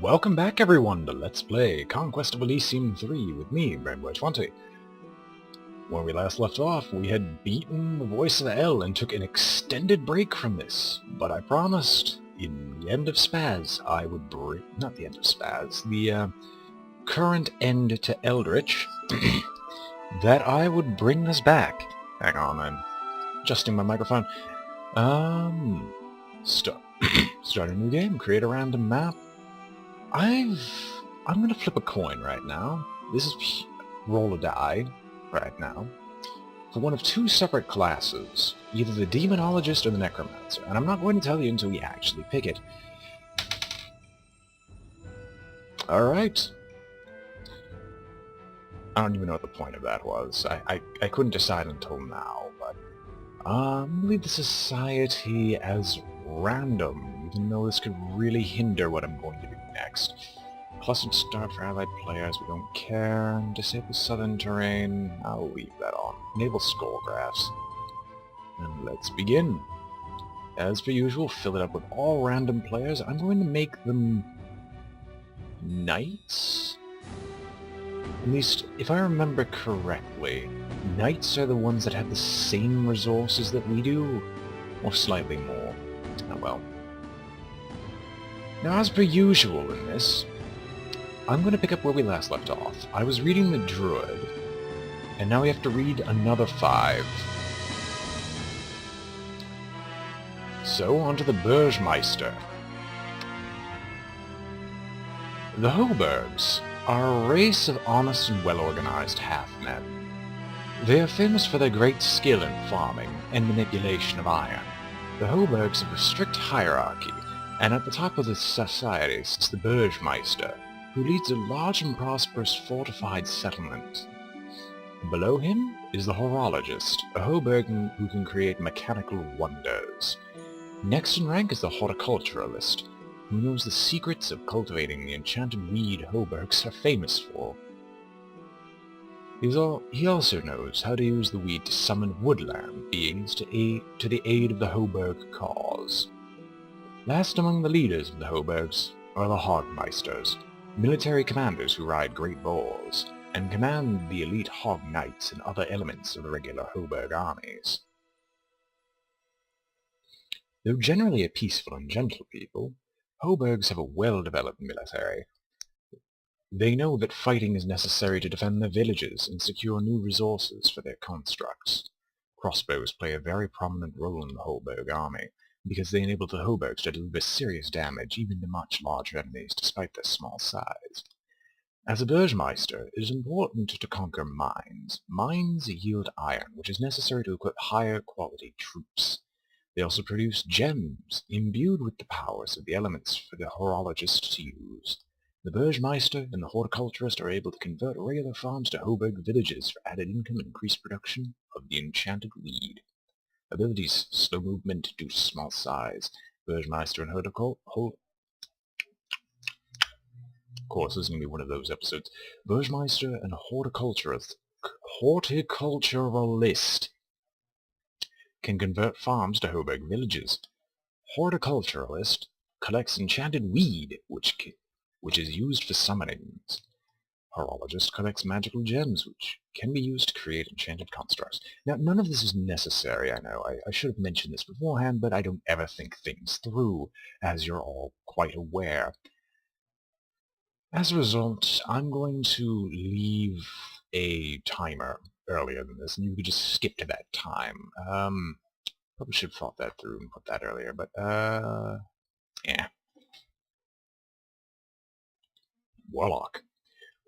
Welcome back everyone to Let's Play Conquest of Elysium 3 with me, BrainBoy 20. When we last left off, we had beaten the voice of L and took an extended break from this, but I promised, in the end of Spaz, I would bring... not the end of Spaz, the current end to Eldritch, that I would bring us back. Hang on, I'm adjusting my microphone. Start a new game, create a random map. I'm gonna flip a coin right now. This is roll a die right now for one of two separate classes, either the Demonologist or the Necromancer, and I'm not going to tell you until we actually pick it. Alright. I don't even know what the point of that was. I couldn't decide until now, but I'm leave the society as random, even though this could really hinder what I'm going to do next. Clustered start for allied players, we don't care. Disable southern terrain, I'll leave that on. Enable scroll graphs. And let's begin. As per usual, fill it up with all random players. I'm going to make them knights? At least, if I remember correctly, knights are the ones that have the same resources that we do, or slightly more. Oh well. Now, as per usual in this, I'm going to pick up where we last left off. I was reading the Druid, and now we have to read another 5. So, on to the Burgmeister. The Hobergs are a race of honest and well-organized half-men. They are famous for their great skill in farming and manipulation of iron. The Hobergs have a strict hierarchy, and at the top of the society sits the Burgmeister, who leads a large and prosperous fortified settlement. Below him is the Horologist, a Hoberg who can create mechanical wonders. Next in rank is the Horticulturalist, who knows the secrets of cultivating the enchanted weed Hobergs are famous for. He also knows how to use the weed to summon woodland beings to the aid of the Hoberg cause. Last among the leaders of the Hobergs are the Hogmeisters, military commanders who ride great boars, and command the elite Hog Knights and other elements of the regular Hoberg armies. Though generally a peaceful and gentle people, Hobergs have a well-developed military. They know that fighting is necessary to defend their villages and secure new resources for their constructs. Crossbows play a very prominent role in the Hoberg army, because they enable the Hobergs to deliver serious damage even to much larger enemies despite their small size. As a Burgmeister, it is important to conquer mines. Mines yield iron, which is necessary to equip higher quality troops. They also produce gems, imbued with the powers of the elements for the Horologist to use. The Burgmeister and the Horticulturist are able to convert regular farms to Hoberg villages for added income and increased production of the enchanted weed. Abilities: slow movement due to small size. Burgmeister and Horticulturist. Of course, this is going to be one of those episodes. Burgmeister and Horticulturist can convert farms to Hoberg villages. Horticulturalist collects enchanted weed, which is used for summonings. Horologist collects magical gems, which can be used to create enchanted constructs. Now, none of this is necessary, I know. I should have mentioned this beforehand, but I don't ever think things through, as you're all quite aware. As a result, I'm going to leave a timer earlier than this, and you could just skip to that time. Probably should have thought that through and put that earlier, but, yeah. Warlock.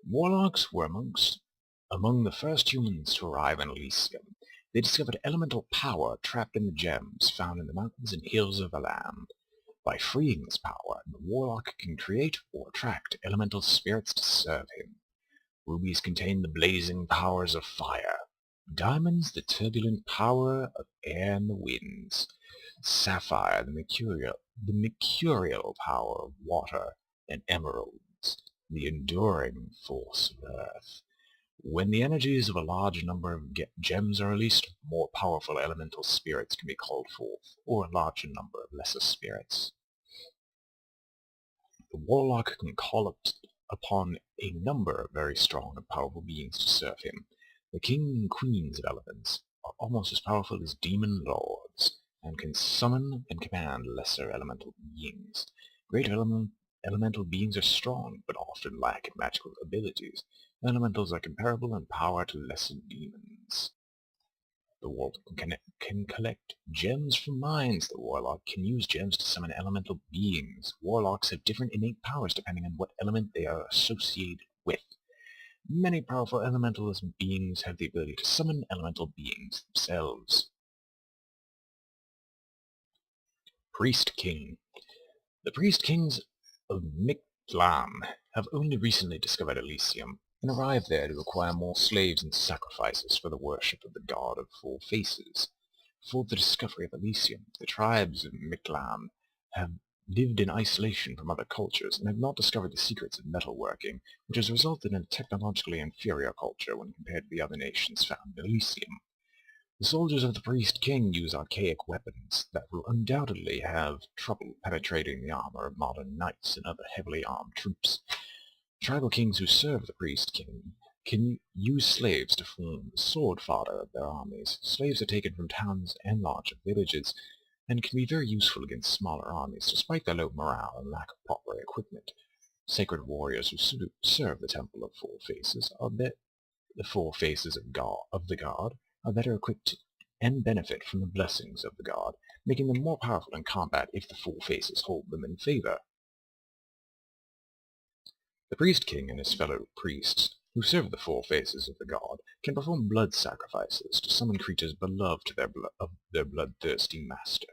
Warlocks were among the first humans to arrive in Elysium. They discovered elemental power trapped in the gems found in the mountains and hills of the land. By freeing this power, the Warlock can create or attract elemental spirits to serve him. Rubies contain the blazing powers of fire. Diamonds, the turbulent power of air and the winds. Sapphire, the mercurial power of water. And emeralds, the enduring force of earth. When the energies of a large number of gems are released, more powerful elemental spirits can be called forth, or a larger number of lesser spirits. The warlock can call upon a number of very strong and powerful beings to serve him. The king and queens of elements are almost as powerful as demon lords, and can summon and command lesser elemental beings. Great elemental beings are strong, but often lack magical abilities. Elementals are comparable in power to lesser demons. The warlock can collect gems from mines. The warlock can use gems to summon elemental beings. Warlocks have different innate powers depending on what element they are associated with. Many powerful elementalist beings have the ability to summon elemental beings themselves. Priest King. The Priest Kings of Mictlan have only recently discovered Elysium, and arrived there to acquire more slaves and sacrifices for the worship of the God of Four Faces. Before the discovery of Elysium, the tribes of Mictlan have lived in isolation from other cultures and have not discovered the secrets of metalworking, which has resulted in a technologically inferior culture when compared to the other nations found in Elysium. The soldiers of the Priest King use archaic weapons that will undoubtedly have trouble penetrating the armor of modern knights and other heavily armed troops. Tribal kings who serve the Priest King can use slaves to form the sword fodder of their armies. Slaves are taken from towns and larger villages, and can be very useful against smaller armies, despite their low morale and lack of proper equipment. Sacred warriors who serve the Temple of Four Faces the Four Faces of the God are better equipped and benefit from the blessings of the god, making them more powerful in combat if the Four Faces hold them in favor. The Priest King and his fellow priests, who serve the Four Faces of the god, can perform blood sacrifices to summon creatures beloved of their bloodthirsty master.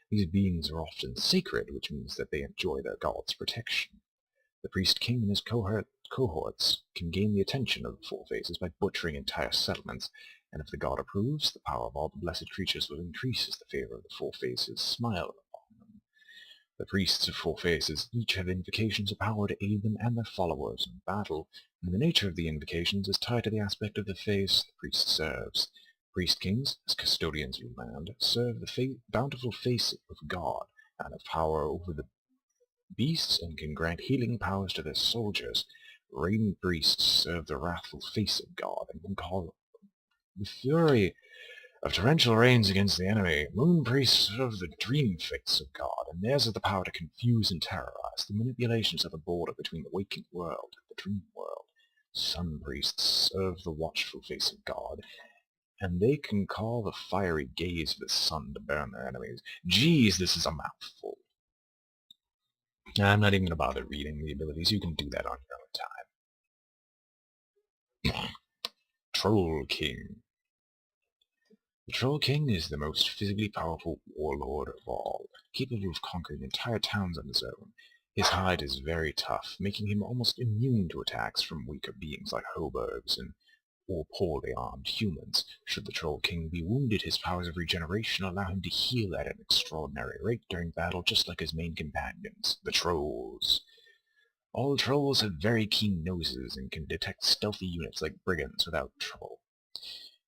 These beings are often sacred, which means that they enjoy their god's protection. The Priest King and his cohorts can gain the attention of the Four Faces by butchering entire settlements, and if the god approves, the power of all the blessed creatures will increase as the favor of the Four Faces smile upon them. The priests of Four Faces each have invocations of power to aid them and their followers in battle, and the nature of the invocations is tied to the aspect of the face the priest serves. Priest kings, as custodians of the land, serve the bountiful face of God, and have power over the beasts and can grant healing powers to their soldiers. Rain priests serve the wrathful face of God and can call the fury of torrential rains against the enemy. Moon priests serve the dream face of God, and theirs is the power to confuse and terrorize the manipulations of the border between the waking world and the dream world. Sun priests serve the watchful face of God, and they can call the fiery gaze of the sun to burn their enemies. Geez, this is a mouthful. I'm not even going to bother reading the abilities. You can do that on your own time. Troll King. The Troll King is the most physically powerful warlord of all, capable of conquering entire towns on his own. His hide is very tough, making him almost immune to attacks from weaker beings like hoboes or poorly armed humans. Should the Troll King be wounded, his powers of regeneration allow him to heal at an extraordinary rate during battle, just like his main companions, the Trolls. All trolls have very keen noses and can detect stealthy units like brigands without trouble.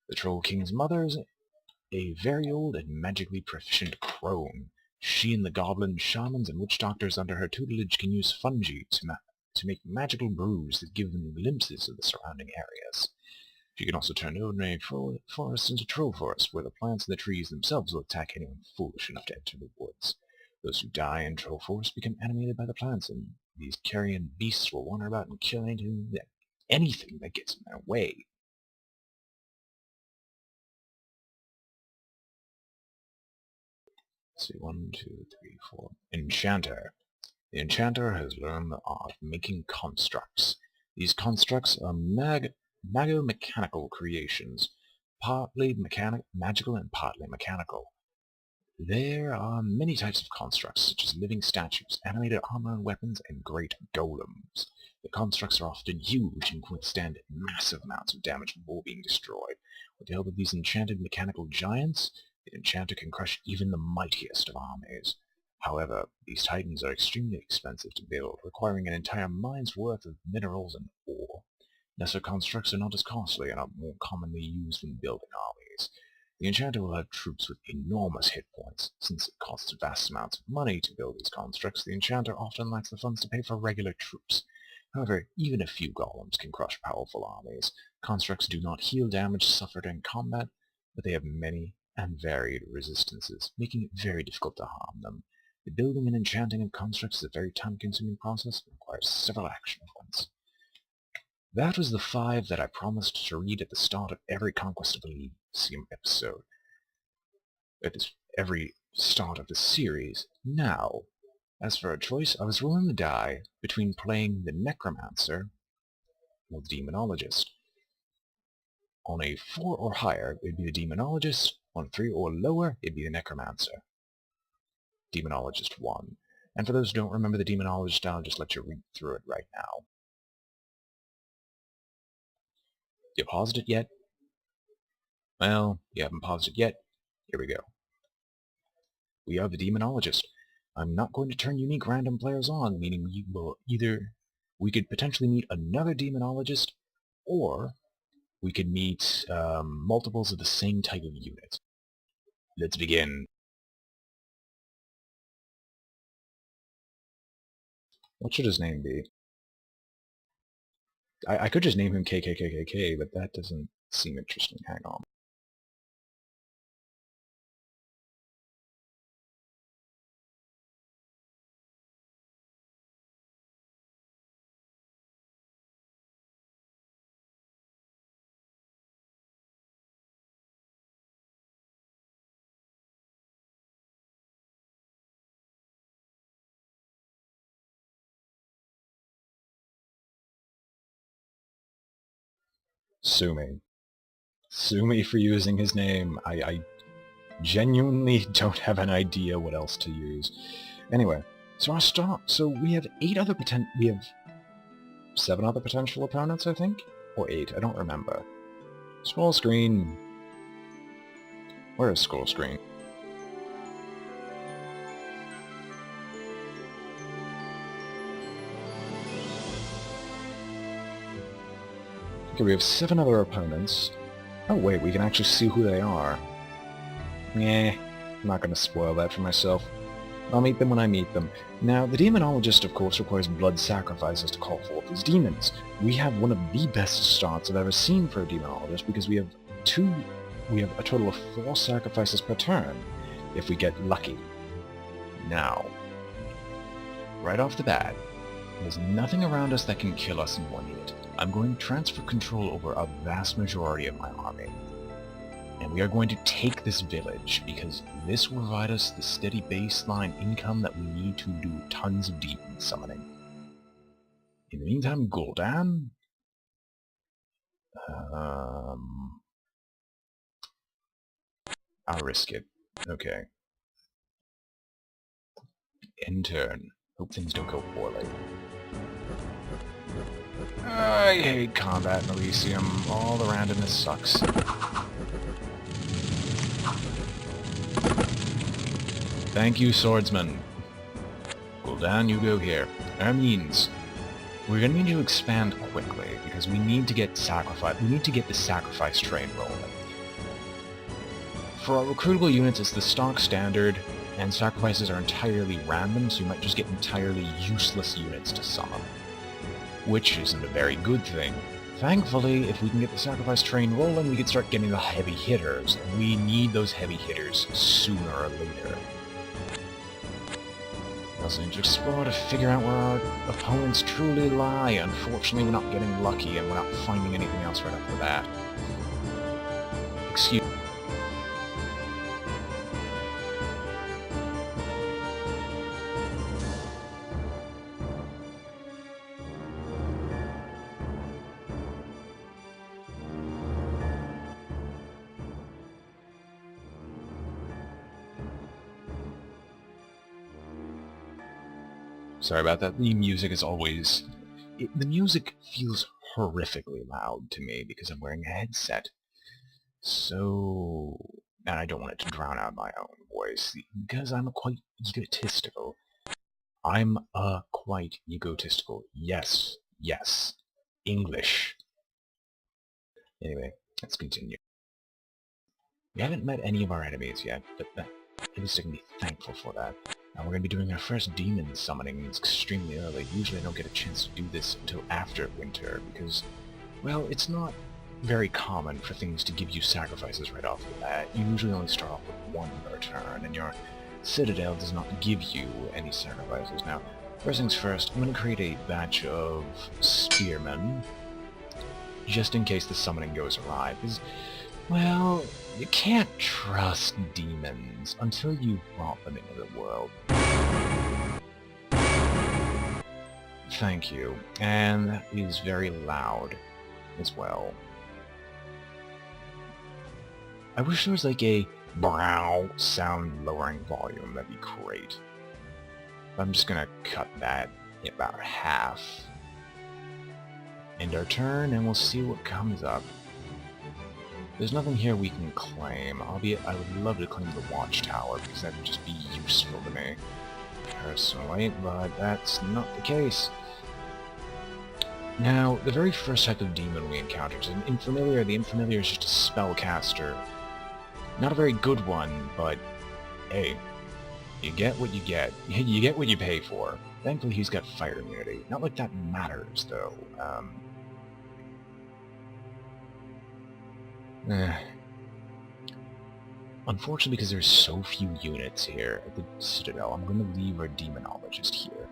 The Troll King's mother is a very old and magically proficient crone. She and the goblin shamans and witch doctors under her tutelage can use fungi to make magical brews that give them glimpses of the surrounding areas. She can also turn ordinary forests into troll forests, where the plants and the trees themselves will attack anyone foolish enough to enter the woods. Those who die in troll forests become animated by the plants, and these carrion beasts will wander about and kill anything that gets in their way. Let's see, 1, 2, 3, 4. Enchanter. The Enchanter has learned the art of making constructs. These constructs are mago-mechanical creations, partly magical and partly mechanical. There are many types of constructs, such as living statues, animated armor and weapons, and great golems. The constructs are often huge and can withstand massive amounts of damage before being destroyed. With the help of these enchanted mechanical giants, the Enchanter can crush even the mightiest of armies. However, these titans are extremely expensive to build, requiring an entire mine's worth of minerals and ore. Lesser constructs are not as costly and are more commonly used when building armies. The enchanter will have troops with enormous hit points. Since it costs vast amounts of money to build these constructs, the enchanter often lacks the funds to pay for regular troops. However, even a few golems can crush powerful armies. Constructs do not heal damage suffered in combat, but they have many and varied resistances, making it very difficult to harm them. The building and enchanting of constructs is a very time-consuming process and requires several action points. That was the 5 that I promised to read at the start of every Conquest of Elysium episode. At every start of the series. Now, as for a choice, I was rolling the die between playing the Necromancer or the Demonologist. On a 4 or higher, it'd be the Demonologist. On 3 or lower, it'd be the Necromancer. Demonologist 1. And for those who don't remember the Demonologist, I'll just let you read through it right now. You paused it yet? Well, you haven't paused it yet. Here we go. We are the Demonologist. I'm not going to turn unique random players on, meaning we could potentially meet another Demonologist, or we could meet multiples of the same type of unit. Let's begin. What should his name be? I could just name him KKKKK, but that doesn't seem interesting. Hang on. Sue me. Sue me for using his name. I genuinely don't have an idea what else to use. Anyway, so I'll start. So we have 7 other potential opponents, I think? Or 8, I don't remember. Scroll screen. Where is scroll screen? Okay, we have 7 other opponents. Oh wait, we can actually see who they are. I'm not going to spoil that for myself. I'll meet them when I meet them. Now, the Demonologist, of course, requires blood sacrifices to call forth his demons. We have one of the best starts I've ever seen for a Demonologist, because we have a total of 4 sacrifices per turn, if we get lucky. Now, right off the bat, there's nothing around us that can kill us in 1 unit. I'm going to transfer control over a vast majority of my army. And we are going to take this village, because this will provide us the steady baseline income that we need to do tons of demon summoning. In the meantime, Gul'dan... I'll risk it. Okay. End turn. Hope things don't go poorly. I hate combat in Elysium. All the randomness sucks. Thank you, swordsman. Gul'dan, you go here. That means we're going to need to expand quickly, because we need to get the sacrifice train rolling. For our recruitable units, it's the stock standard, and sacrifices are entirely random, so you might just get entirely useless units to summon. Which isn't a very good thing. Thankfully, if we can get the sacrifice train rolling, we can start getting the heavy hitters. We need those heavy hitters sooner or later. We also need to explore to figure out where our opponents truly lie. Unfortunately, we're not getting lucky, and we're not finding anything else right after that. Excuse me. Sorry about that. The music is always... the music feels horrifically loud to me because I'm wearing a headset. So... and I don't want it to drown out my own voice, because I'm quite egotistical. Yes, yes. English. Anyway, let's continue. We haven't met any of our enemies yet, but at least I can be thankful for that. Now we're going to be doing our first demon summoning extremely early. Usually I don't get a chance to do this until after winter, because, well, it's not very common for things to give you sacrifices right off the bat. You usually only start off with one per turn, and your citadel does not give you any sacrifices. Now, first things first, I'm going to create a batch of spearmen, just in case the summoning goes awry, because, well, you can't trust demons until you brought them into the world. Thank you. And that is very loud as well. I wish there was like a brow sound lowering volume. That'd be great. I'm just gonna cut that in about half. End our turn, and we'll see what comes up. There's nothing here we can claim, albeit I would love to claim the watchtower, because that would just be useful to me, personally, but that's not the case. Now, the very first type of demon we encounter is an Infamiliar. The Infamiliar is just a spellcaster. Not a very good one, but hey, you get what you get. You get what you pay for. Thankfully he's got fire immunity. Not like that matters, though. Unfortunately, because there's so few units here at the Citadel, I'm going to leave our Demonologist here.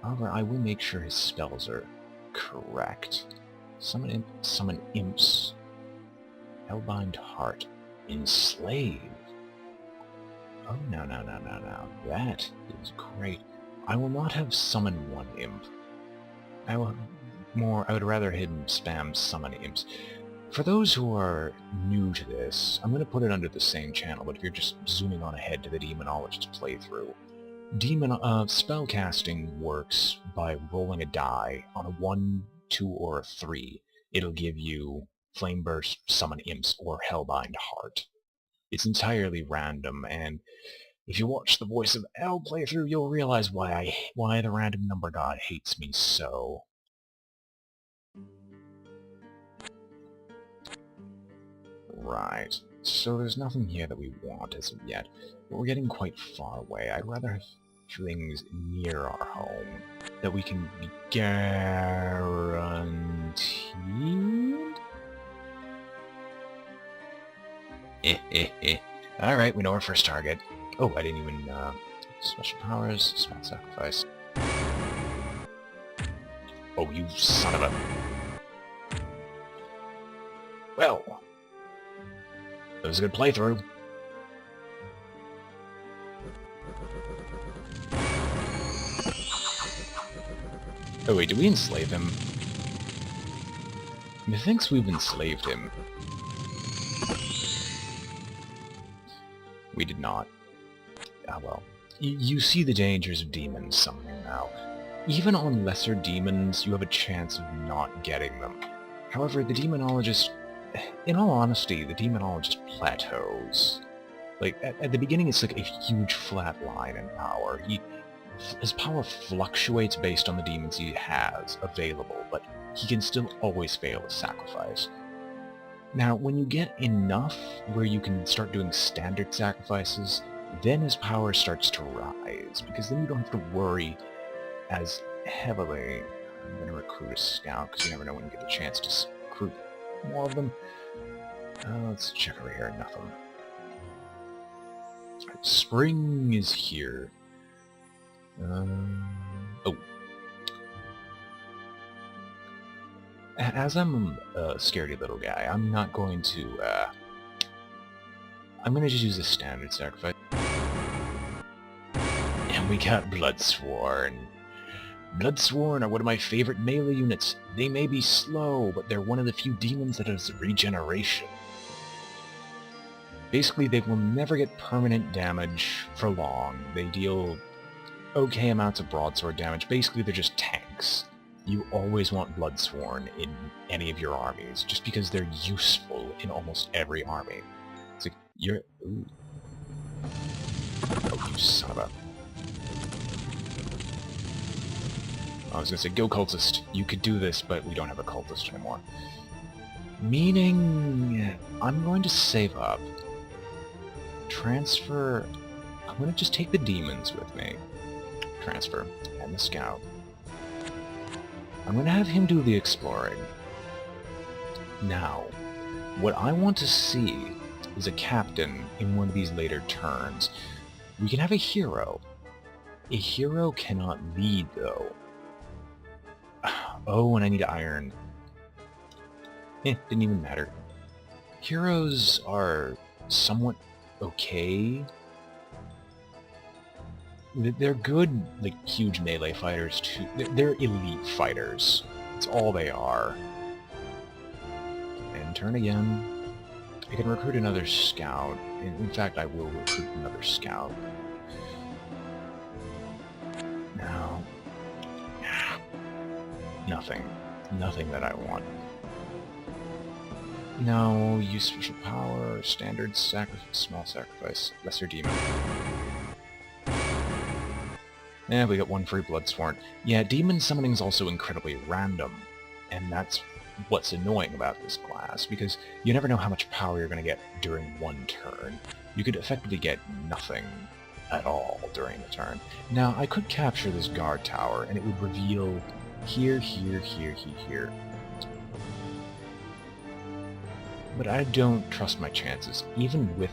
However, I will make sure his spells are correct. Summon Imps. Hellbind Heart. Enslave. Oh, no. That is great. I will not have summon one imp. I would rather him spam summon imps. For those who are new to this, I'm going to put it under the same channel, but if you're just zooming on ahead to the Demonologist playthrough, spellcasting works by rolling a die. On a 1, 2, or a 3, it'll give you Flame Burst, Summon Imps, or Hellbind Heart. It's entirely random, and if you watch the Voice of L playthrough, you'll realize why the random number god hates me so. Right, so there's nothing here that we want as of yet, but we're getting quite far away. I'd rather have things near our home that we can be guaranteed. Alright, we know our first target. Oh, I didn't even, special powers, small sacrifice. Oh, you son of a... Well, that was a good playthrough. Oh wait, did we enslave him? Methinks we've enslaved him. We did not. Ah well. You see the dangers of demons summoning now. Even on lesser demons, you have a chance of not getting them. However, the Demonologist... In all honesty, the Demonologist plateaus. Like, at the beginning it's like a huge flat line in power. His power fluctuates based on the demons he has available, but he can still always fail a sacrifice. Now, when you get enough where you can start doing standard sacrifices, then his power starts to rise, because then you don't have to worry as heavily. I'm going to recruit a scout, because you never know when you get the chance to recruit more of them. Let's check over here. Nothing. Right, spring is here. Oh. As I'm a scaredy little guy, I'm not going to, I'm gonna just use a standard sacrifice. And we got Bloodsworn. Bloodsworn are one of my favorite melee units. They may be slow, but they're one of the few demons that has regeneration. Basically, they will never get permanent damage for long. They deal okay amounts of broadsword damage. Basically, they're just tanks. You always want Bloodsworn in any of your armies, just because they're useful in almost every army. It's like, you're... Ooh. Oh, you son of a... I was gonna say, go cultist. You could do this, but we don't have a cultist anymore. Meaning... I'm going to save up. transfer... I'm going to just take the demons with me. Transfer. And the scout. I'm going to have him do the exploring. Now, what I want to see is a captain in one of these later turns. We can have a hero. A hero cannot lead, though. Oh, and I need iron. Didn't even matter. Heroes are somewhat okay. They're good, like, huge melee fighters, too. They're elite fighters. That's all they are. And turn again. I can recruit another scout. In fact, I will recruit another scout. No. Nothing. Nothing that I want. No, use special power, standard sacrifice, small sacrifice, lesser demon. We got one free Bloodsworn. Yeah, demon summoning is also incredibly random, and that's what's annoying about this class, because you never know how much power you're going to get during one turn. You could effectively get nothing at all during the turn. Now, I could capture this guard tower, and it would reveal here, here, here, here. But I don't trust my chances, even with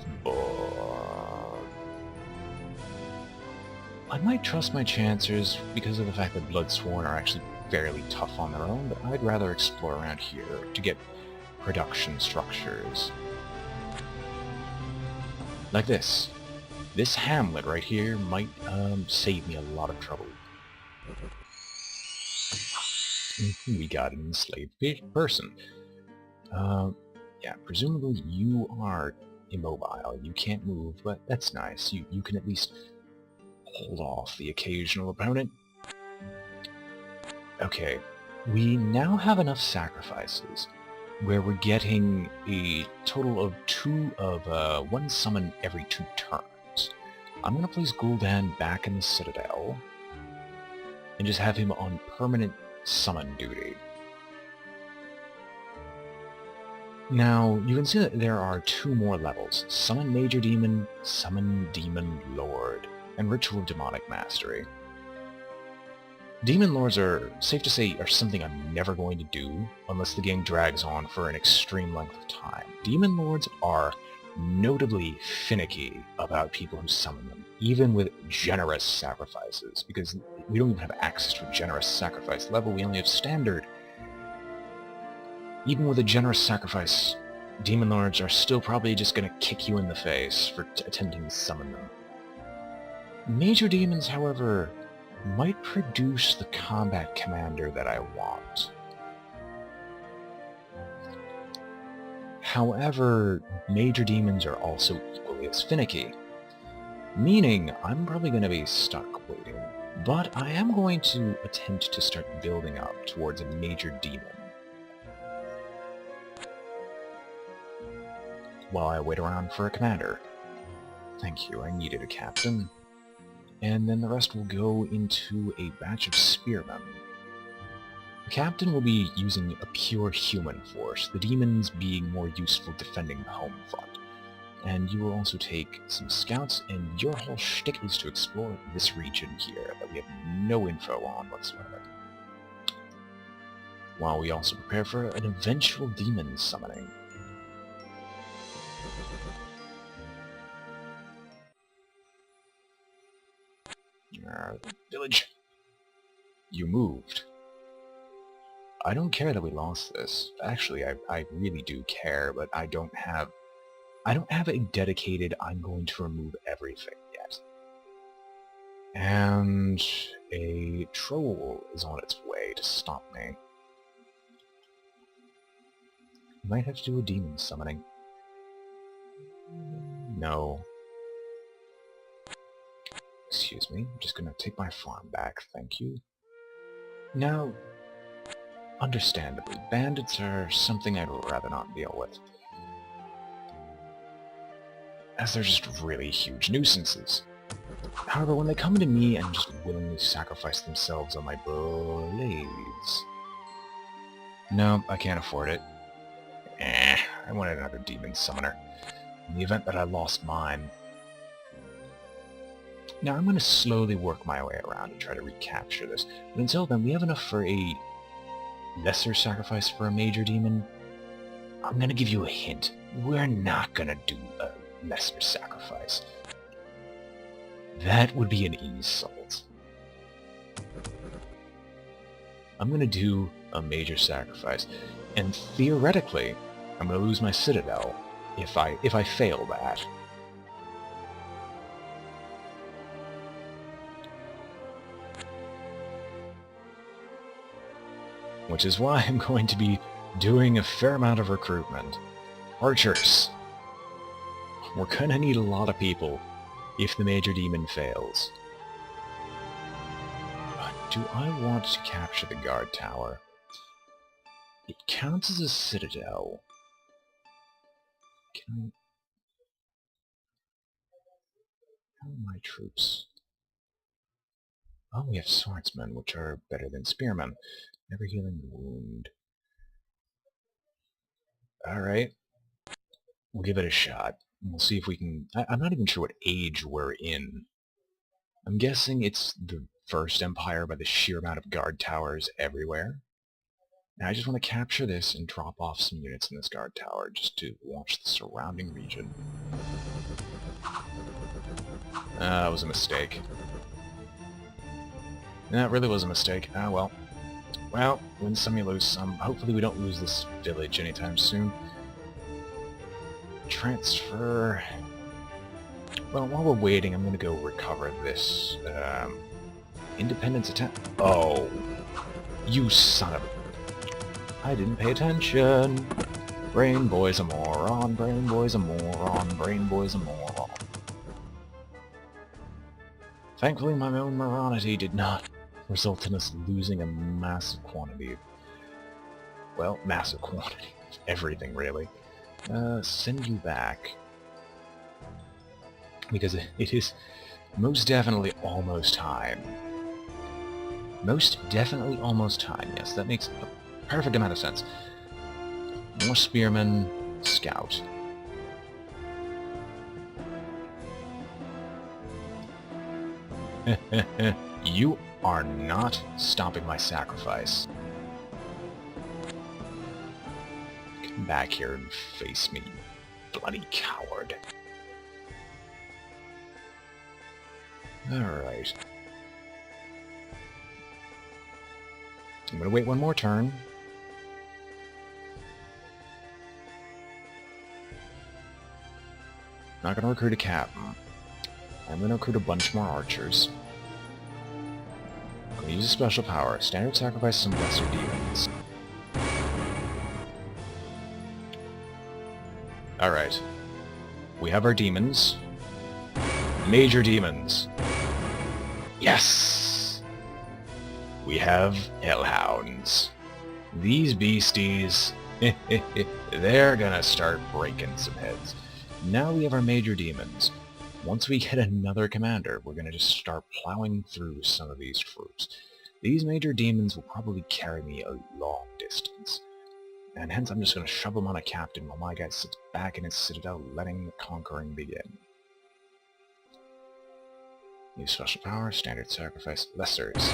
I might trust my chances because of the fact that Bloodsworn are actually fairly tough on their own, but I'd rather explore around here to get production structures. Like this. This hamlet right here might save me a lot of trouble. We got an enslaved person. Yeah, presumably you are immobile. You can't move, but that's nice. You can at least hold off the occasional opponent. Okay, we now have enough sacrifices where we're getting a total of one summon every 2 turns. I'm going to place Gul'dan back in the Citadel and just have him on permanent summon duty. Now, you can see that there are 2 more levels: Summon Major Demon, Summon Demon Lord, and Ritual of Demonic Mastery. Demon Lords are, safe to say, are something I'm never going to do unless the game drags on for an extreme length of time. Demon Lords are notably finicky about people who summon them, even with generous sacrifices, because we don't even have access to a generous sacrifice level, we only have standard. Even with a generous sacrifice, Demon Lords are still probably just going to kick you in the face for attempting to summon them. Major Demons, however, might produce the combat commander that I want. However, Major Demons are also equally as finicky, meaning I'm probably going to be stuck waiting, but I am going to attempt to start building up towards a Major Demon while I wait around for a commander. Thank you, I needed a captain. And then the rest will go into a batch of spearmen. The captain will be using a pure human force, the demons being more useful defending the home front. And you will also take some scouts, and your whole shtick is to explore this region here that we have no info on whatsoever. While we also prepare for an eventual demon summoning. Village. You moved. I don't care that we lost this. Actually, I really do care, but I don't have a dedicated I'm going to remove everything yet. And a troll is on its way to stop me. Might have to do a demon summoning. No. Excuse me, I'm just gonna take my farm back, thank you. Now, understandably, bandits are something I'd rather not deal with, as they're just really huge nuisances. However, when they come to me and just willingly sacrifice themselves on my blades... No, I can't afford it. I wanted another demon summoner. In the event that I lost mine, Now I'm going to slowly work my way around and try to recapture this, but until then we have enough for a lesser sacrifice for a major demon. I'm going to give you a hint. We're not going to do a lesser sacrifice. That would be an insult. I'm going to do a major sacrifice, and theoretically, I'm going to lose my citadel if I fail that. Which is why I'm going to be doing a fair amount of recruitment. Archers! We're gonna need a lot of people if the major demon fails. But do I want to capture the guard tower? It counts as a citadel. Can I... How are my troops? Oh, we have swordsmen, which are better than spearmen. Never healing wound. Alright. We'll give it a shot. We'll see if we can... I'm not even sure what age we're in. I'm guessing it's the First Empire by the sheer amount of guard towers everywhere. Now I just want to capture this and drop off some units in this guard tower just to watch the surrounding region. That was a mistake. That really was a mistake. Ah, well. Well, win some, you lose some. Hopefully we don't lose this village anytime soon. Transfer... Well, while we're waiting, I'm going to go recover this, Independence attack... Oh! You son of a... I didn't pay attention! BrainBoy's a moron, BrainBoy's a moron, BrainBoy's a moron. Thankfully, my own moronity did not result in us losing a massive quantity. Well, massive quantity of everything, really. Send you back. Because it is most definitely almost time. Most definitely almost time, yes, that makes a perfect amount of sense. More spearmen, scout. You are not stopping my sacrifice. Come back here and face me, bloody coward. Alright. I'm gonna wait one more turn. Not gonna recruit a captain. I'm gonna recruit a bunch more archers. I'm gonna use a special power. Standard sacrifice some lesser demons. Alright. We have our demons. Major demons. Yes! We have hellhounds. These beasties, they're gonna start breaking some heads. Now we have our major demons. Once we get another commander, we're gonna just start plowing through some of these troops. These major demons will probably carry me a long distance. And hence I'm just gonna shove them on a captain while my guy sits back in his citadel letting the conquering begin. Use special power, standard sacrifice, lessers.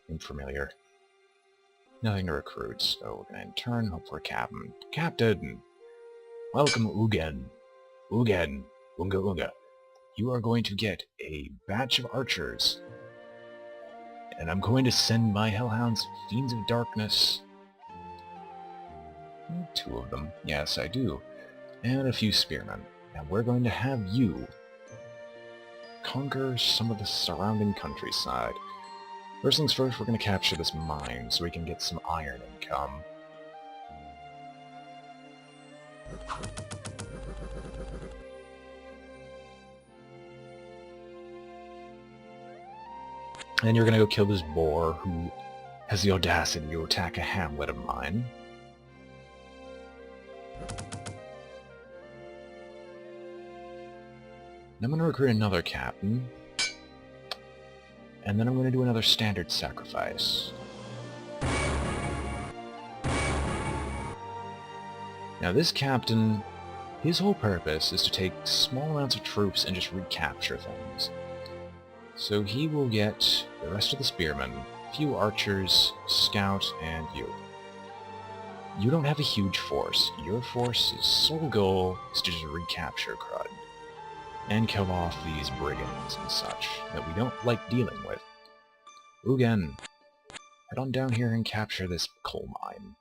Unfamiliar. Nothing to recruit, so we're gonna in turn hope for a captain. Captain! Welcome, Ugen. Ugen. Unga Unga. You are going to get a batch of archers. And I'm going to send my hellhounds, Fiends of Darkness. 2 of them. Yes, I do. And a few spearmen. Now we're going to have you conquer some of the surrounding countryside. First things first, we're going to capture this mine so we can get some iron income. And you're going to go kill this boar who has the audacity to attack a hamlet of mine. And I'm going to recruit another captain. And then I'm going to do another standard sacrifice. Now this captain His whole purpose is to take small amounts of troops and just recapture things. So he will get the rest of the spearmen, a few archers, scout, and you. You don't have a huge force. Your force's sole goal is to just recapture Crud and kill off these brigands and such that we don't like dealing with. Ugen, head on down here and capture this coal mine.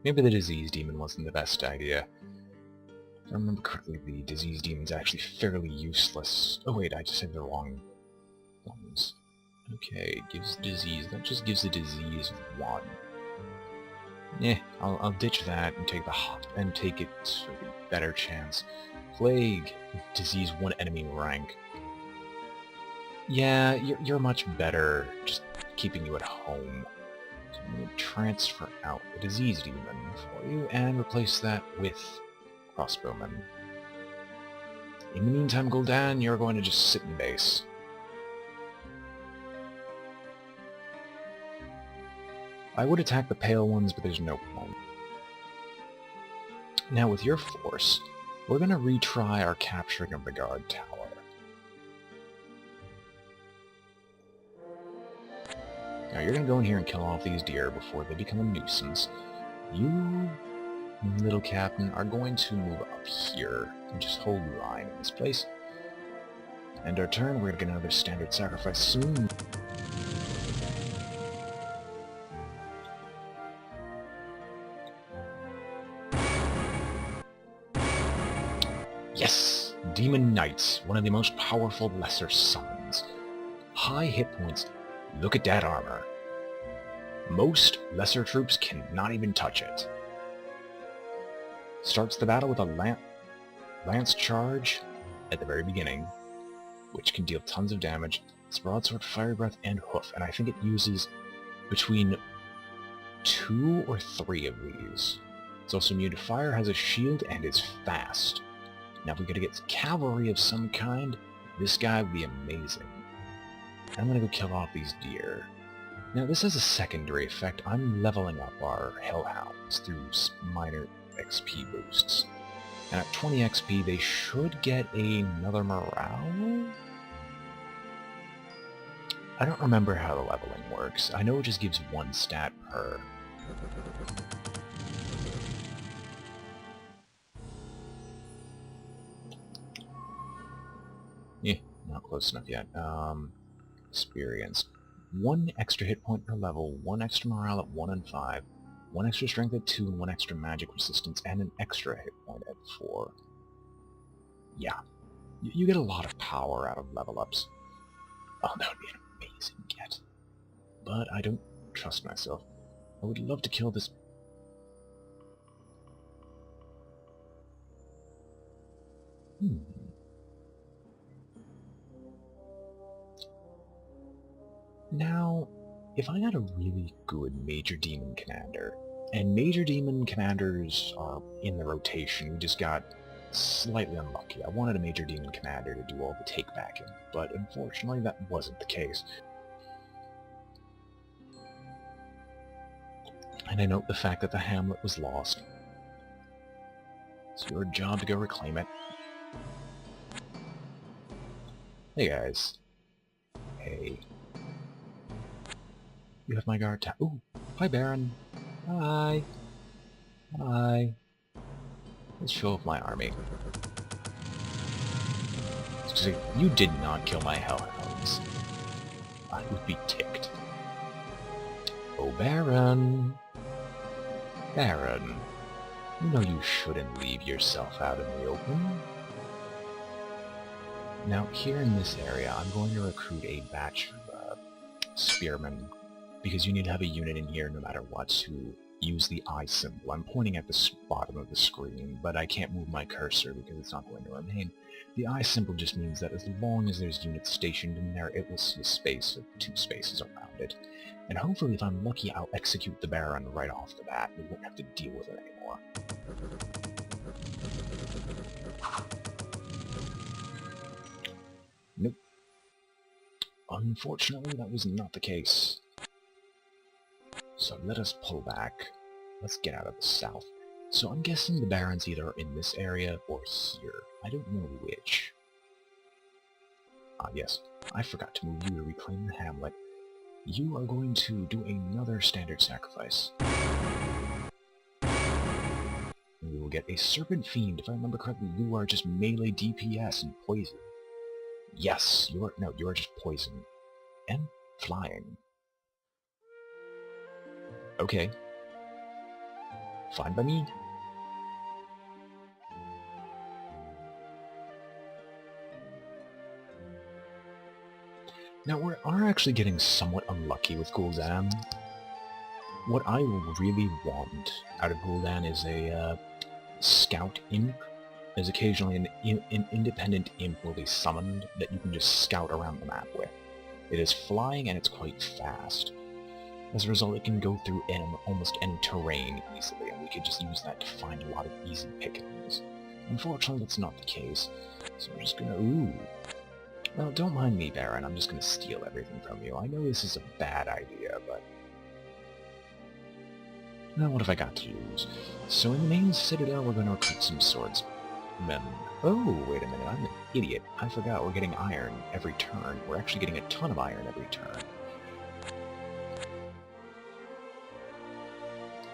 Maybe the disease demon wasn't the best idea. If I remember correctly, the disease demon's actually fairly useless. Oh wait, I just said the wrong ones. Okay, it gives disease. That just gives the disease 1. I'll ditch that and take the hot and take it to a better chance. Plague, disease 1 enemy rank. Yeah, you're much better just keeping you at home. So I'm going to transfer out the disease demon for you and replace that with crossbowmen. In the meantime, Gul'dan, you're going to just sit in base. I would attack the pale ones, but there's no point. Now with your force, we're going to retry our capturing of the guard tower. Now you're going to go in here and kill off these deer before they become a nuisance. You, little captain, are going to move up here and just hold the line in this place. End our turn, we're going to get another standard sacrifice soon. Yes! Demon Knights, one of the most powerful lesser summons. High hit points. Look at that armor. Most lesser troops cannot even touch it. Starts the battle with a lance charge at the very beginning, which can deal tons of damage. It's broadsword, fire breath, and hoof, and I think it uses between 2 or 3 of these. It's also immune to fire, has a shield, and is fast. Now if we gotta get cavalry of some kind, this guy would be amazing. I'm gonna go kill off these deer. Now this has a secondary effect. I'm leveling up our hellhounds through minor XP boosts. And at 20 XP they should get another morale? I don't remember how the leveling works. I know it just gives 1 stat per. Not close enough yet. Experience. 1 extra hit point per level, 1 extra morale at 1 and 5, 1 extra strength at 2, and 1 extra magic resistance, and an extra hit point at 4. Yeah. You get a lot of power out of level ups. Oh, that would be an amazing get. But I don't trust myself. I would love to kill this... Now, if I had a really good Major Demon Commander, and Major Demon Commanders are in the rotation, we just got slightly unlucky. I wanted a Major Demon Commander to do all the take-backing, but unfortunately that wasn't the case. And I note the fact that the hamlet was lost. It's your job to go reclaim it. Hey guys. Hey. You have my guard Ooh, hi Baron. Hi. Hi. Let's show off my army. You did not kill my hellhounds. I would be ticked. Oh, Baron. Baron. You know you shouldn't leave yourself out in the open. Now, here in this area, I'm going to recruit a batch of spearmen, because you need to have a unit in here no matter what to use the eye symbol. I'm pointing at the bottom of the screen, but I can't move my cursor because it's not going to remain. The eye symbol just means that as long as there's units stationed in there, it will see a space of 2 spaces around it. And hopefully, if I'm lucky, I'll execute the Baron right off the bat. We won't have to deal with it anymore. Nope. Unfortunately, that was not the case. So let us pull back. Let's get out of the south. So I'm guessing the Barons either are in this area or here. I don't know which. Ah, yes. I forgot to move you to reclaim the hamlet. You are going to do another standard sacrifice. And we will get a Serpent Fiend. If I remember correctly, you are just melee DPS and poison. Yes, you are just poison. And flying. Okay. Fine by me. Now, we are actually getting somewhat unlucky with Gul'dan. What I really want out of Gul'dan is a scout imp. There's occasionally an independent imp will be summoned that you can just scout around the map with. It is flying and it's quite fast. As a result, it can go through almost any terrain easily, and we could just use that to find a lot of easy pickings. Unfortunately, that's not the case, so we're just gonna... Ooh. Well, don't mind me, Baron, I'm just gonna steal everything from you. I know this is a bad idea, but... Now, what have I got to lose? So in the main citadel, we're gonna recruit some swordsmen. Oh, wait a minute, I'm an idiot. I forgot we're getting iron every turn. We're actually getting a ton of iron every turn.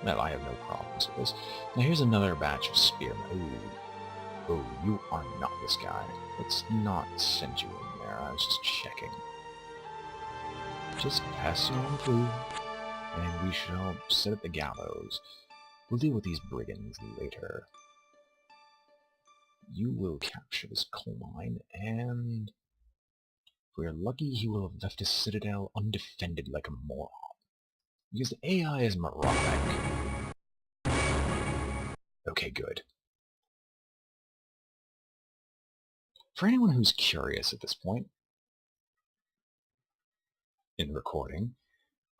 Well, I have no problems with this. Now here's another batch of spearmen. Ooh. Oh, you are not this guy. Let's not send you in there. I was just checking. Just pass you on through, and we shall sit at the gallows. We'll deal with these brigands later. You will capture this coal mine, and if we're lucky, he will have left his citadel undefended like a moron. Because the AI is moronic. Okay, good. For anyone who's curious at this point in the recording,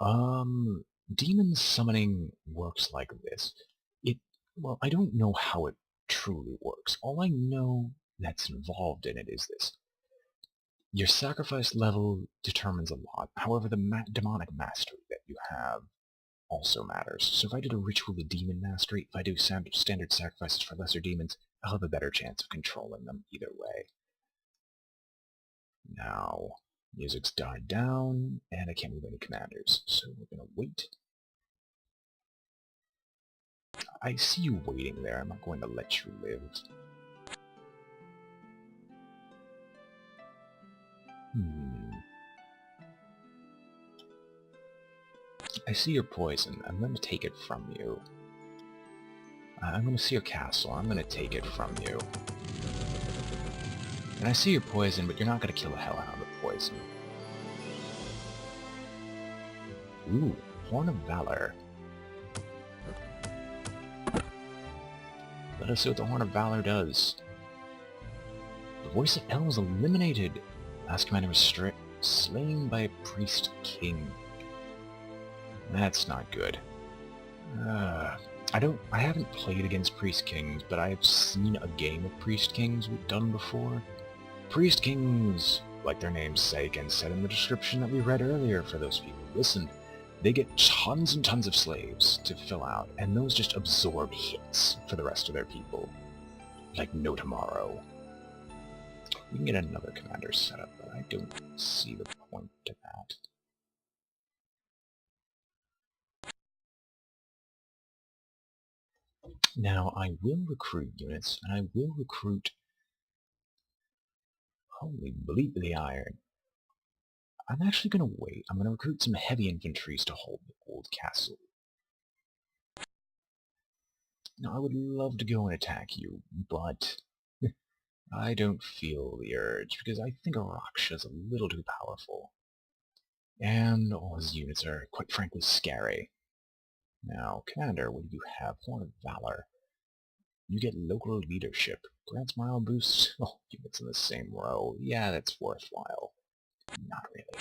demon summoning works like this. Well, I don't know how it truly works. All I know that's involved in it is this. Your sacrifice level determines a lot. However, the demonic mastery that you have also matters. So if I did a ritual of demon mastery, if I do standard sacrifices for lesser demons, I'll have a better chance of controlling them either way. Now, music's died down, and I can't move any commanders, so we're gonna wait. I see you waiting there. I'm not going to let you live. I see your poison. I'm going to take it from you. I'm going to see your castle. I'm going to take it from you. And I see your poison, but you're not going to kill the hell out of the poison. Ooh, Horn of Valor. Let us see what the Horn of Valor does. The Voice of El was eliminated. Last commander was slain by a Priest King. That's not good. I haven't played against Priest Kings, but I have seen a game of Priest Kings we've done before. Priest Kings, like their name's sake, and said in the description that we read earlier for those people who listened, they get tons and tons of slaves to fill out, and those just absorb hits for the rest of their people. Like no tomorrow. We can get another commander set up, but I don't see the point to that. Now, I will recruit units, and I will recruit... Holy bleep the iron. I'm actually going to wait. I'm going to recruit some heavy infantries to hold the old castle. Now, I would love to go and attack you, but I don't feel the urge, because I think Araksha's a little too powerful. And all his units are, quite frankly, scary. Now, Commander, what do you have? Horn of Valor. You get local leadership. Grants morale boost. Oh, units in the same row. Yeah, that's worthwhile. Not really.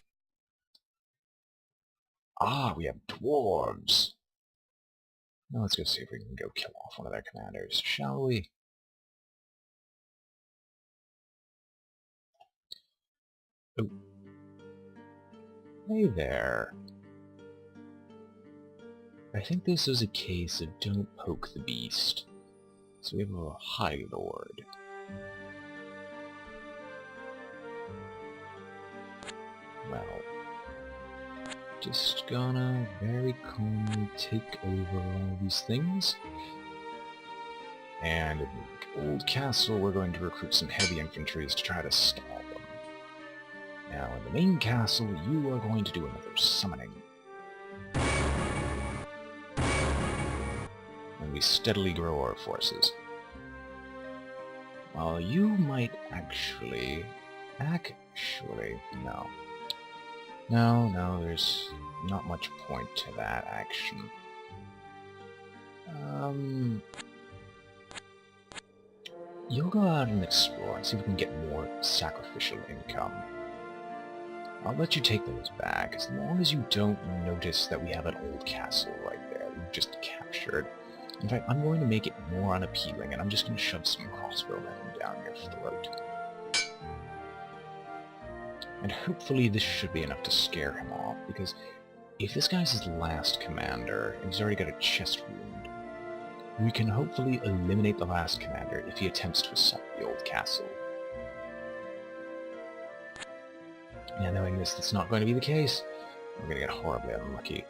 Ah, we have dwarves! Now let's go see if we can go kill off one of their commanders, shall we? Oh. Hey there. I think this is a case of don't poke the beast. So we have a High Lord. Well, just gonna very calmly take over all these things. And in the old castle, we're going to recruit some heavy infantry to try to stall them. Now, in the main castle, you are going to do another summoning. And we steadily grow our forces. While you might actually... no. No, there's not much point to that action. You'll go out and explore and see if we can get more sacrificial income. I'll let you take those back, as long as you don't notice that we have an old castle right there we've just captured. In fact, I'm going to make it more unappealing, and I'm just going to shove some crossbowmen down your throat. And hopefully this should be enough to scare him off, because if this guy's his last commander, and he's already got a chest wound, we can hopefully eliminate the last commander if he attempts to assault the old castle. Yeah, knowing this, that's not going to be the case. We're going to get horribly unlucky.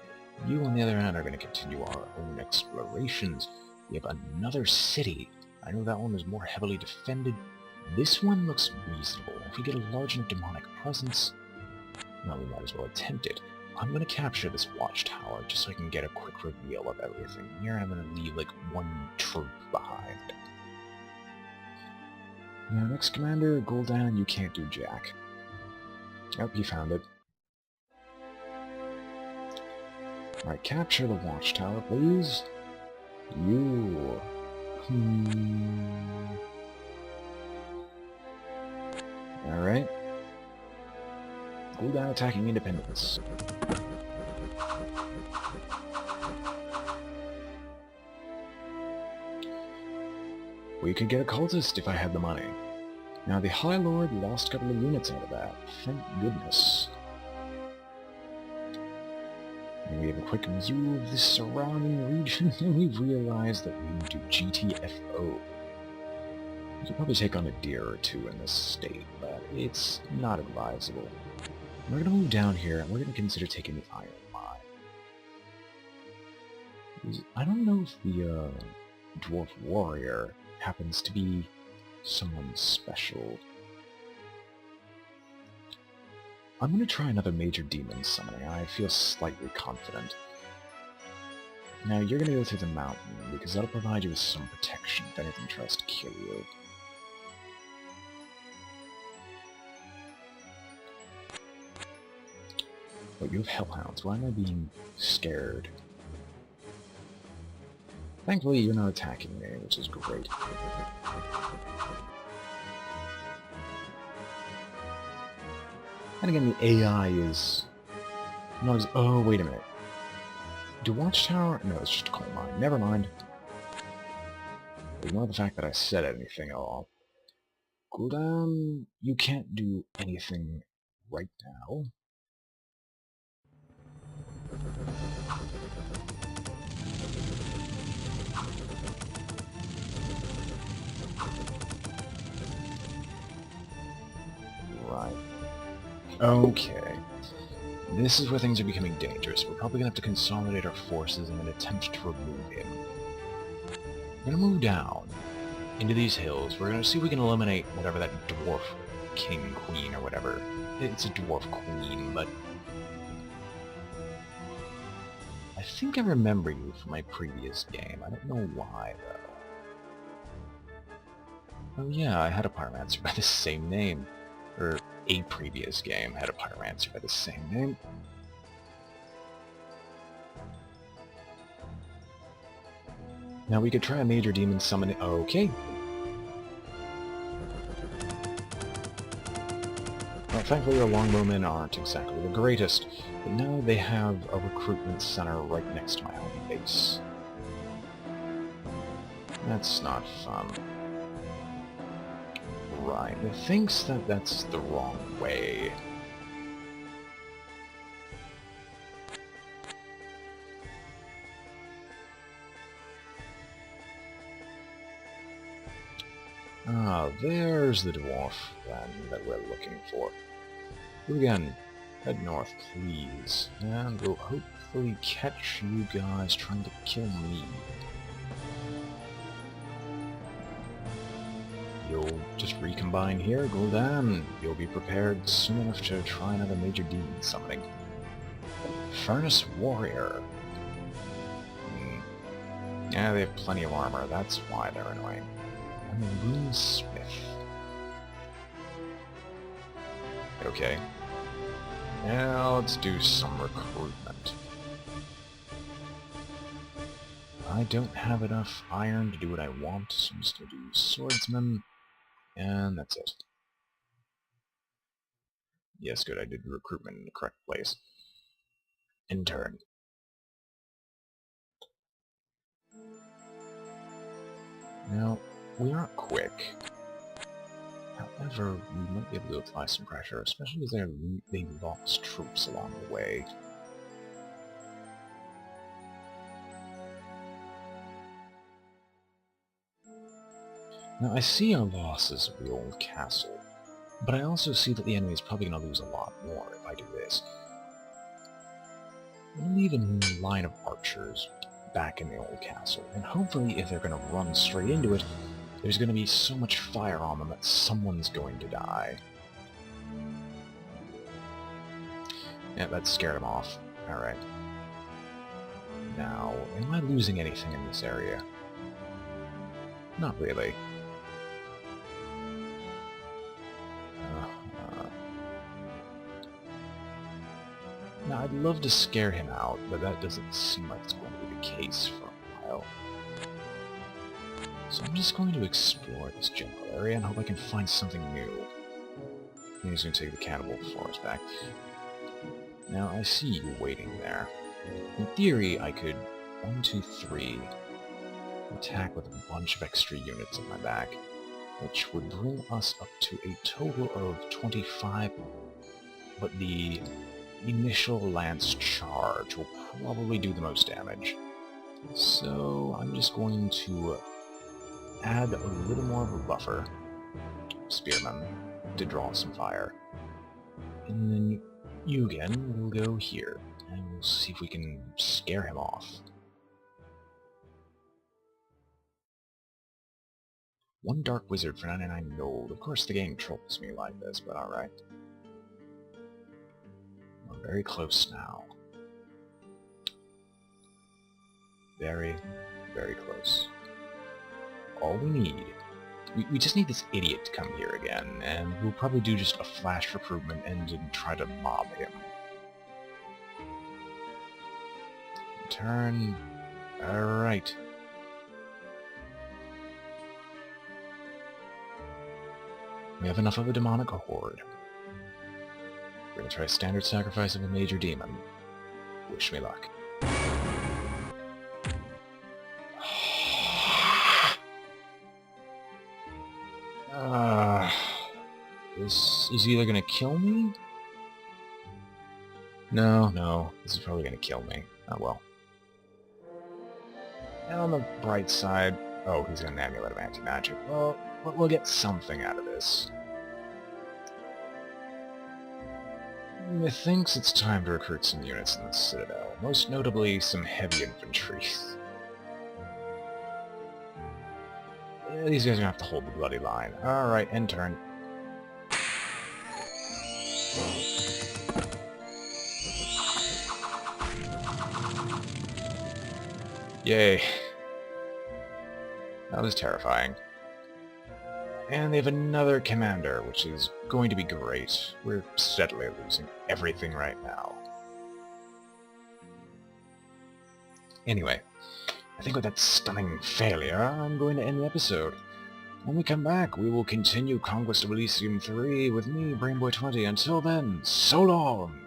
You, on the other hand, are going to continue our own explorations. We have another city. I know that one was more heavily defended. This one looks reasonable. If we get a large enough demonic presence, well, we might as well attempt it. I'm going to capture this watchtower just so I can get a quick reveal of everything here. I'm going to leave, like, one troop behind. Now, next commander, Gul'dan, you can't do jack. Oh, you found it. Alright, capture the watchtower, please. You. Alright. Gul'dan attacking independence. We could get a cultist if I had the money. Now, the High Lord lost a couple of units out of that. Thank goodness. And we have a quick view of the surrounding region, and we realize that we do GTFO. We could probably take on a deer or two in this state, but it's not advisable. We're going to move down here, and we're going to consider taking the Iron Mine. I don't know if the Dwarf Warrior happens to be someone special. I'm going to try another major demon summoning. I feel slightly confident. Now, you're going to go through the mountain, because that'll provide you with some protection if anything tries to kill you. But you have hellhounds. Why am I being scared? Thankfully, you're not attacking me, which is great. And again, the AI is not as... Oh, wait a minute. Do Watchtower? No, it's just a coal mine. Never mind. Ignore the fact that I said anything at all. Gul'dan, you can't do anything right now. Right. Okay. This is where things are becoming dangerous. We're probably going to have to consolidate our forces in an attempt to remove him. We're going to move down into these hills. We're going to see if we can eliminate whatever that dwarf king, queen, or whatever. It's a dwarf queen, but... I think I remember you from my previous game. I don't know why, though. Oh yeah, I had a pyromancer by the same name. Or a previous game had a pyromancer by the same name. Now we could try a major demon summoning. Okay. Well, thankfully our longbowmen aren't exactly the greatest, but now they have a recruitment center right next to my home base. That's not fun. Right, it thinks that that's the wrong way. Ah, there's the dwarf, then, that we're looking for. Who again? Head north, please, and we'll hopefully catch you guys trying to kill me. You'll just recombine here, Gul'dan. You'll be prepared soon enough to try another major demon summoning. Furnace Warrior. Yeah, they have plenty of armor, that's why they're annoying. And the Runesmith. Okay. Now let's do some recruitment. I don't have enough iron to do what I want, so I'm just going to do swordsman, and that's it. Yes, good, I did recruitment in the correct place. Intern. Now, we aren't quick. However, we might be able to apply some pressure, especially as they lost troops along the way. Now, I see our losses of the old castle, but I also see that the enemy is probably going to lose a lot more if I do this. I'm going to leave a line of archers back in the old castle, and hopefully if they're going to run straight into it, there's going to be so much fire on them that someone's going to die. Yeah, that scared them off. Alright. Now, am I losing anything in this area? Not really. Now, I'd love to scare him out, but that doesn't seem like it's going to be the case for a while. So I'm just going to explore this general area and hope I can find something new. He's going to take the cannibal forest back. Now, I see you waiting there. In theory, I could 1, 2, 3 attack with a bunch of extra units on my back, which would bring us up to a total of 25, but the initial lance charge will probably do the most damage. So I'm just going to add a little more of a buffer, spearman, to draw some fire. And then you again will go here, and we'll see if we can scare him off. One dark wizard for 99 gold. Of course the game trolls me like this, but alright. We're very close now. Very, very close. All we need... We just need this idiot to come here again, and we'll probably do just a flash recruitment and try to mob him. Turn... Alright. We have enough of a demonic horde. We're gonna try a standard sacrifice of a major demon. Wish me luck. This is either gonna kill me? No, this is probably gonna kill me. Oh well. And on the bright side... Oh, he's got an amulet of anti-magic. Well, we'll get something out of this. Methinks it's time to recruit some units in the Citadel, most notably some heavy infantry. These guys are gonna have to hold the bloody line. Alright, end turn. Yay. That was terrifying. And they have another commander, which is going to be great. We're steadily losing everything right now. Anyway, I think with that stunning failure, I'm going to end the episode. When we come back, we will continue Conquest of Elysium 3 with me, BrainBoy 20. Until then, so long!